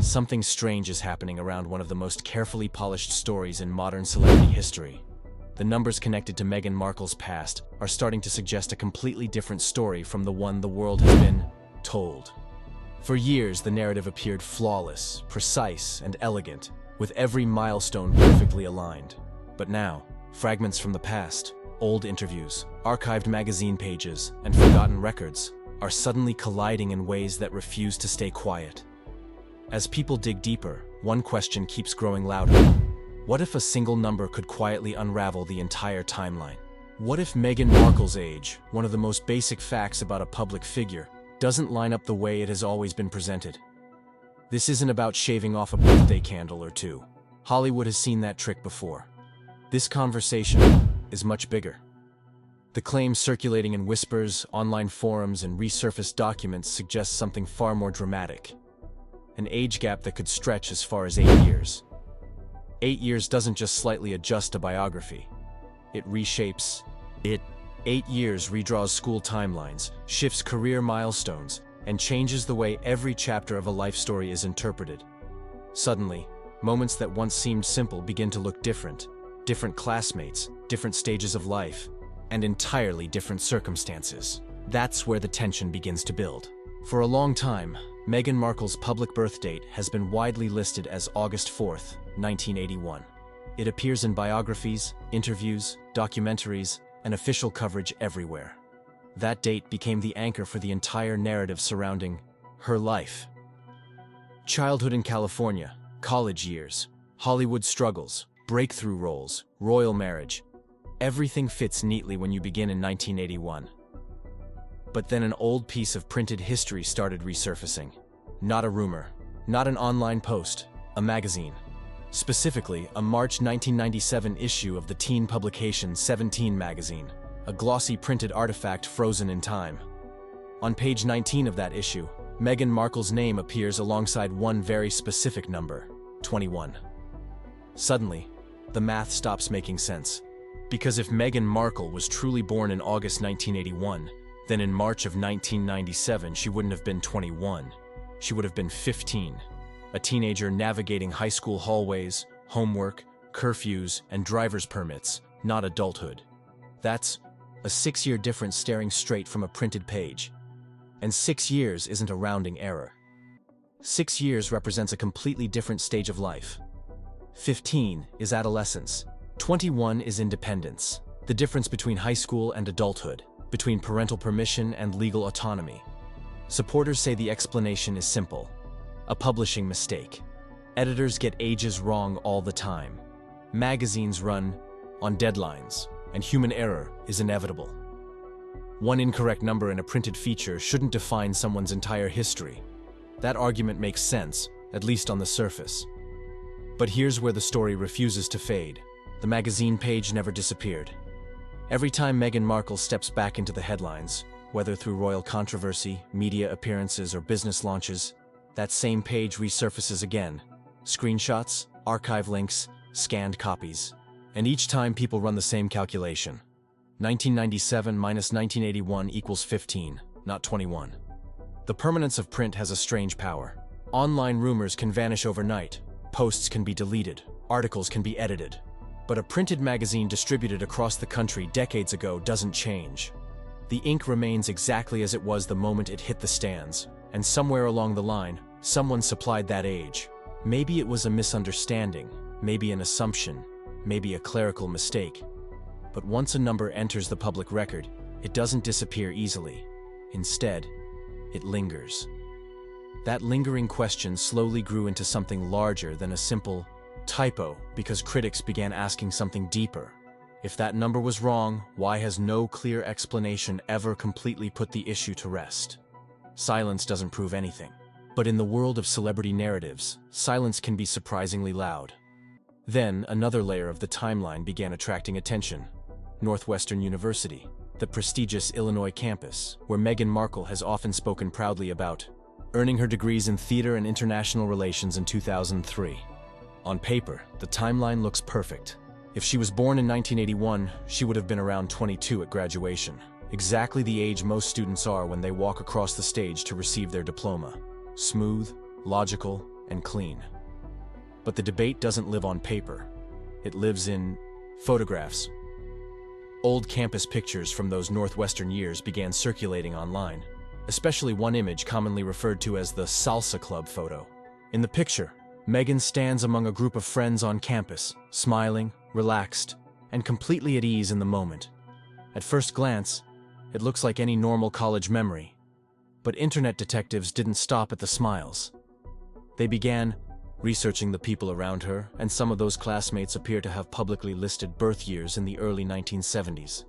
something strange is happening around one of the most carefully polished stories in modern celebrity history. The numbers connected to Meghan Markle's past are starting to suggest a completely different story from the one the world has been told. For years, the narrative appeared flawless, precise, and elegant, with every milestone perfectly aligned. But now, fragments from the past, old interviews, archived magazine pages, and forgotten records are suddenly colliding in ways that refuse to stay quiet. As people dig deeper, one question keeps growing louder. What if a single number could quietly unravel the entire timeline? What if Meghan Markle's age, one of the most basic facts about a public figure, doesn't line up the way it has always been presented? This isn't about shaving off a birthday candle or two. Hollywood has seen that trick before. This conversation is much bigger. The claims circulating in whispers, online forums, and resurfaced documents suggest something far more dramatic. An age gap that could stretch as far as 8 years. 8 years doesn't just slightly adjust a biography. It reshapes it. 8 years redraws school timelines, shifts career milestones, and changes the way every chapter of a life story is interpreted. Suddenly, moments that once seemed simple begin to look different. Different classmates, different stages of life, and entirely different circumstances. That's where the tension begins to build. For a long time, Meghan Markle's public birth date has been widely listed as August 4th, 1981. It appears in biographies, interviews, documentaries, and official coverage everywhere. That date became the anchor for the entire narrative surrounding her life. Childhood in California, college years, Hollywood struggles, breakthrough roles, royal marriage. Everything fits neatly when you begin in 1981. But then an old piece of printed history started resurfacing. Not a rumor, not an online post, a magazine. Specifically, a March 1997 issue of the teen publication 17 magazine, a glossy printed artifact frozen in time. On page 19 of that issue, Meghan Markle's name appears alongside one very specific number, 21. Suddenly, the math stops making sense. Because if Meghan Markle was truly born in August 1981, then in March of 1997 she wouldn't have been 21. She would have been 15, a teenager navigating high school hallways, homework, curfews, and driver's permits, not adulthood. That's a 6-year difference staring straight from a printed page. And 6 years isn't a rounding error. 6 years represents a completely different stage of life. 15 is adolescence. 21 is independence, the difference between high school and adulthood, between parental permission and legal autonomy. Supporters say the explanation is simple: a publishing mistake. Editors get ages wrong all the time. Magazines run on deadlines, and human error is inevitable. One incorrect number in a printed feature shouldn't define someone's entire history. That argument makes sense, at least on the surface. But here's where the story refuses to fade. The magazine page never disappeared. Every time Meghan Markle steps back into the headlines, whether through royal controversy, media appearances, or business launches, that same page resurfaces again. Screenshots, archive links, scanned copies. And each time people run the same calculation. 1997 minus 1981 equals 15, not 21. The permanence of print has a strange power. Online rumors can vanish overnight. Posts can be deleted. Articles can be edited. But a printed magazine distributed across the country decades ago doesn't change. The ink remains exactly as it was the moment it hit the stands, and somewhere along the line, someone supplied that age. Maybe it was a misunderstanding, maybe an assumption, maybe a clerical mistake. But once a number enters the public record, it doesn't disappear easily. Instead, it lingers. That lingering question slowly grew into something larger than a simple typo, because critics began asking something deeper. If that number was wrong, why has no clear explanation ever completely put the issue to rest? Silence doesn't prove anything. But in the world of celebrity narratives, silence can be surprisingly loud. Then, another layer of the timeline began attracting attention. Northwestern University, the prestigious Illinois campus, where Meghan Markle has often spoken proudly about, earning her degrees in theater and international relations in 2003. On paper, the timeline looks perfect. If she was born in 1981, she would have been around 22 at graduation, exactly the age most students are when they walk across the stage to receive their diploma. Smooth, logical, and clean. But the debate doesn't live on paper. It lives in photographs. Old campus pictures from those Northwestern years began circulating online, especially one image commonly referred to as the Salsa Club photo. In the picture, Meghan stands among a group of friends on campus, smiling, relaxed, and completely at ease in the moment. At first glance, it looks like any normal college memory. But internet detectives didn't stop at the smiles. They began researching the people around her, and some of those classmates appear to have publicly listed birth years in the early 1970s.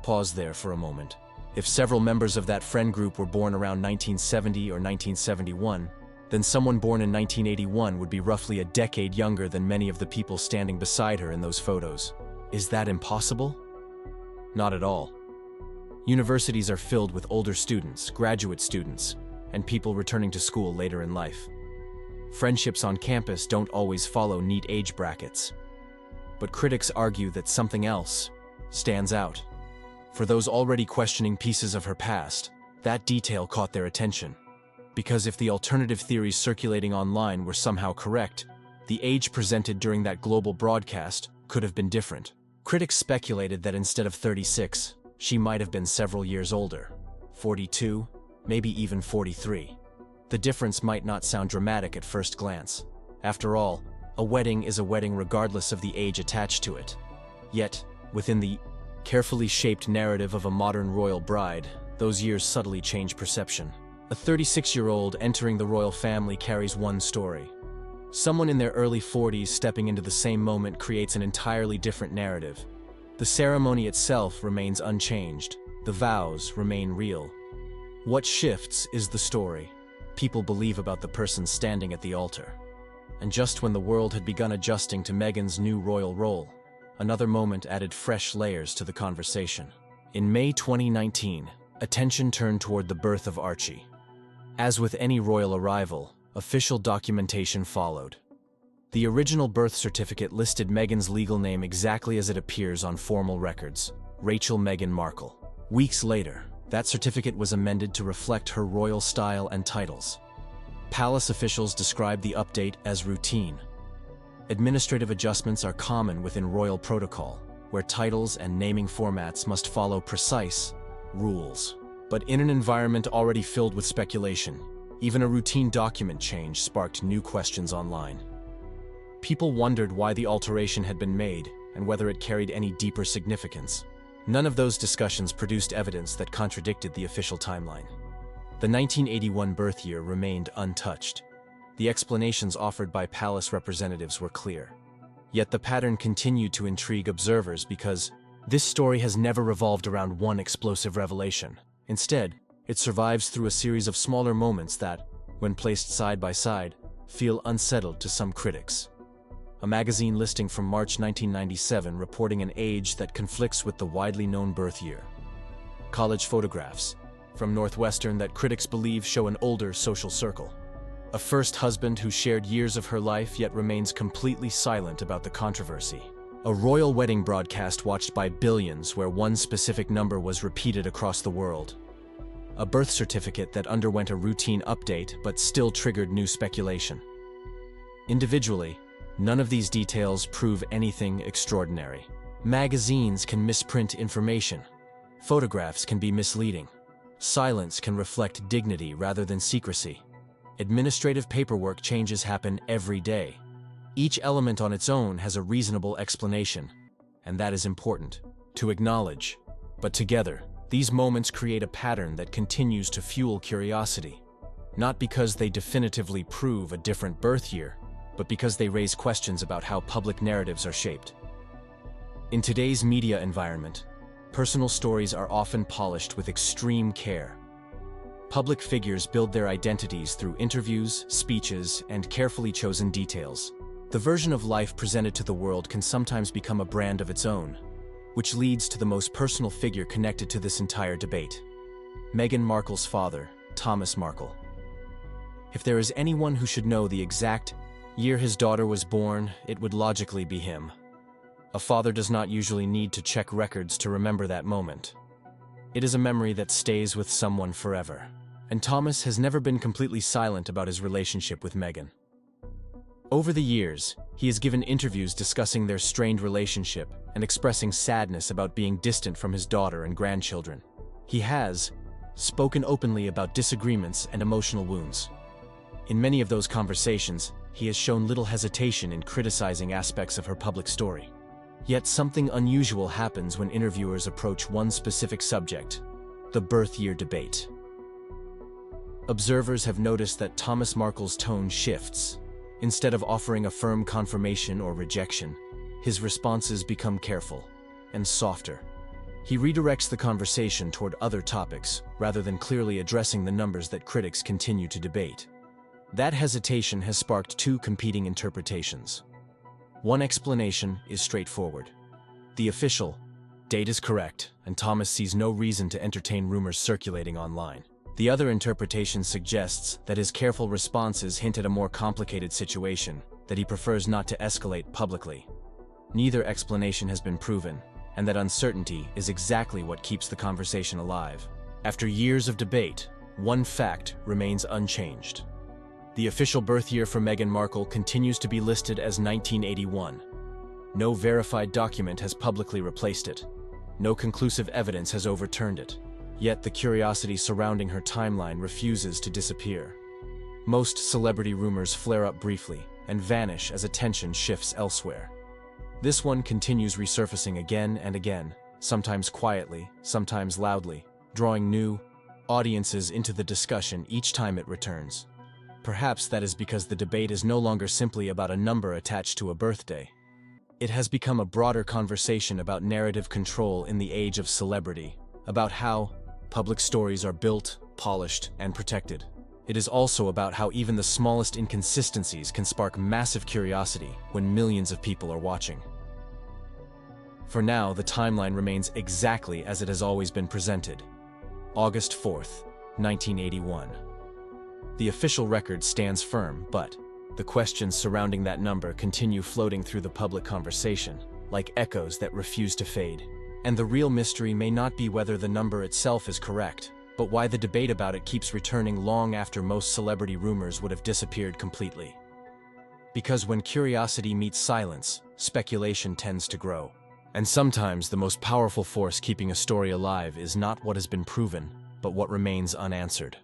Pause there for a moment. If several members of that friend group were born around 1970 or 1971, then someone born in 1981 would be roughly a decade younger than many of the people standing beside her in those photos. Is that impossible? Not at all. Universities are filled with older students, graduate students, and people returning to school later in life. Friendships on campus don't always follow neat age brackets. But critics argue that something else stands out. For those already questioning pieces of her past, that detail caught their attention. Because if the alternative theories circulating online were somehow correct, the age presented during that global broadcast could have been different. Critics speculated that instead of 36, she might have been several years older, 42, maybe even 43. The difference might not sound dramatic at first glance. After all, a wedding is a wedding regardless of the age attached to it. Yet, within the carefully shaped narrative of a modern royal bride, those years subtly change perception. A 36-year-old entering the royal family carries one story. Someone in their early 40s stepping into the same moment creates an entirely different narrative. The ceremony itself remains unchanged. The vows remain real. What shifts is the story people believe about the person standing at the altar. And just when the world had begun adjusting to Meghan's new royal role, another moment added fresh layers to the conversation. In May 2019, attention turned toward the birth of Archie. As with any royal arrival, official documentation followed. The original birth certificate listed Meghan's legal name exactly as it appears on formal records, Rachel Meghan Markle. Weeks later, that certificate was amended to reflect her royal style and titles. Palace officials described the update as routine. Administrative adjustments are common within royal protocol, where titles and naming formats must follow precise rules. But in an environment already filled with speculation, even a routine document change sparked new questions online. People wondered why the alteration had been made and whether it carried any deeper significance. None of those discussions produced evidence that contradicted the official timeline. The 1981 birth year remained untouched. The explanations offered by palace representatives were clear. Yet the pattern continued to intrigue observers because this story has never revolved around one explosive revelation. Instead, it survives through a series of smaller moments that, when placed side by side, feel unsettled to some critics. A magazine listing from March 1997 reporting an age that conflicts with the widely known birth year. College photographs from Northwestern that critics believe show an older social circle. A first husband who shared years of her life yet remains completely silent about the controversy. A royal wedding broadcast watched by billions where one specific number was repeated across the world. A birth certificate that underwent a routine update but still triggered new speculation. Individually, none of these details prove anything extraordinary. Magazines can misprint information. Photographs can be misleading. Silence can reflect dignity rather than secrecy. Administrative paperwork changes happen every day. Each element on its own has a reasonable explanation, and that is important to acknowledge. But together, these moments create a pattern that continues to fuel curiosity. Not because they definitively prove a different birth year, but because they raise questions about how public narratives are shaped. In today's media environment, personal stories are often polished with extreme care. Public figures build their identities through interviews, speeches, and carefully chosen details. The version of life presented to the world can sometimes become a brand of its own, which leads to the most personal figure connected to this entire debate: Meghan Markle's father, Thomas Markle. If there is anyone who should know the exact year his daughter was born, it would logically be him. A father does not usually need to check records to remember that moment. It is a memory that stays with someone forever. and Thomas has never been completely silent about his relationship with Meghan. Over the years, he has given interviews discussing their strained relationship and expressing sadness about being distant from his daughter and grandchildren. He has spoken openly about disagreements and emotional wounds. In many of those conversations, he has shown little hesitation in criticizing aspects of her public story. Yet something unusual happens when interviewers approach one specific subject: the birth year debate. Observers have noticed that Thomas Markle's tone shifts. Instead of offering a firm confirmation or rejection, his responses become careful and softer. He redirects the conversation toward other topics, rather than clearly addressing the numbers that critics continue to debate. That hesitation has sparked two competing interpretations. One explanation is straightforward. The official date is correct, and Thomas sees no reason to entertain rumors circulating online. The other interpretation suggests that his careful responses hint at a more complicated situation, that he prefers not to escalate publicly. Neither explanation has been proven, and that uncertainty is exactly what keeps the conversation alive. After years of debate, one fact remains unchanged. The official birth year for Meghan Markle continues to be listed as 1981. No verified document has publicly replaced it. No conclusive evidence has overturned it. Yet the curiosity surrounding her timeline refuses to disappear. Most celebrity rumors flare up briefly and vanish as attention shifts elsewhere. This one continues resurfacing again and again, sometimes quietly, sometimes loudly, drawing new audiences into the discussion each time it returns. Perhaps that is because the debate is no longer simply about a number attached to a birthday. It has become a broader conversation about narrative control in the age of celebrity, about how public stories are built, polished, and protected. It is also about how even the smallest inconsistencies can spark massive curiosity when millions of people are watching. For now, the timeline remains exactly as it has always been presented. August 4th, 1981. The official record stands firm, but the questions surrounding that number continue floating through the public conversation, like echoes that refuse to fade. And the real mystery may not be whether the number itself is correct, but why the debate about it keeps returning long after most celebrity rumors would have disappeared completely. Because when curiosity meets silence, speculation tends to grow. And sometimes the most powerful force keeping a story alive is not what has been proven, but what remains unanswered.